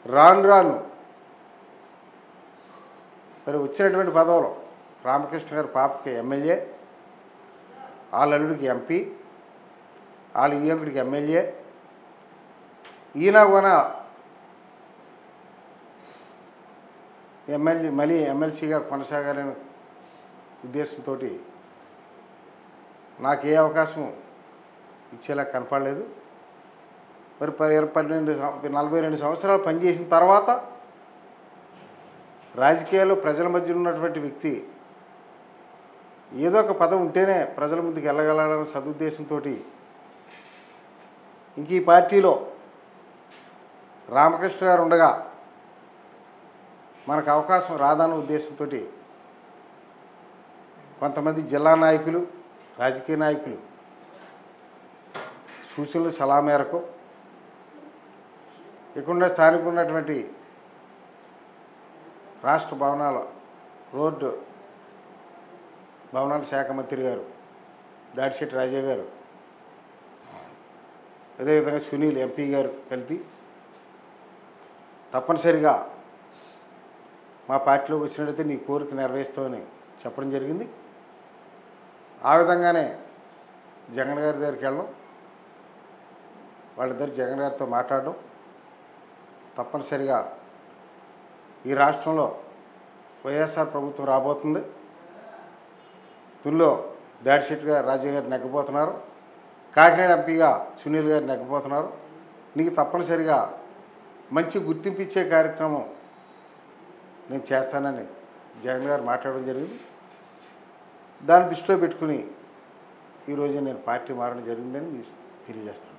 రాను రాను మరి వచ్చినటువంటి పదవులు రామకృష్ణ గారి పాపకి ఎమ్మెల్యే, వాళ్ళ అల్లుడికి ఎంపీ, వాళ్ళ వియ్యంకుడికి ఎమ్మెల్యే, ఈయన కూడా మళ్ళీ ఎమ్మెల్సీగా కొనసాగాలనే ఉద్దేశంతో నాకు ఏ అవకాశం ఇచ్చేలా కనపడలేదు. మరి 42 సంవత్సరాలు పనిచేసిన తర్వాత రాజకీయాల్లో ప్రజల మధ్య ఉన్నటువంటి వ్యక్తి ఏదో ఒక పదవి ఉంటేనే ప్రజల ముందుకు వెళ్ళగలగాలనే సదుద్దేశంతో ఇంక ఈ పార్టీలో రామకృష్ణ గారు ఉండగా మనకు అవకాశం రాదన్న ఉద్దేశంతో కొంతమంది జిల్లా నాయకులు, రాజకీయ నాయకులు సూచనలు సలహా మేరకు ఇక్కడ స్థానిక ఉన్నటువంటి రాష్ట్ర రోడ్డు భవనాల శాఖ మంత్రి గారు దాడిశెట్టి రాజా గారు, అదేవిధంగా సునీల్ ఎంపీ గారు కలిపి తప్పనిసరిగా మా పార్టీలోకి వచ్చినట్టయితే నీ కోరిక నెరవేరుస్తామని చెప్పడం జరిగింది. ఆ విధంగానే జగన్ గారి దగ్గరికి వెళ్ళడం, వాళ్ళిద్దరు జగన్ గారితో మాట్లాడడం, తప్పనిసరిగా ఈ రాష్ట్రంలో వైఎస్ఆర్ ప్రభుత్వం రాబోతుంది, తుల్లో దాడిశెట్టి గారు రాజా గారు నెగ్గబోతున్నారు, కాకినాడ ఎంపీగా సునీల్ గారు నెగ్గబోతున్నారు, నీకు తప్పనిసరిగా మంచి గుర్తింపు ఇచ్చే కార్యక్రమం నేను చేస్తానని జగన్ గారు మాట్లాడడం జరిగింది. దాన్ని దృష్టిలో పెట్టుకుని ఈరోజు నేను పార్టీ మారడం జరిగిందని తెలియజేస్తాను.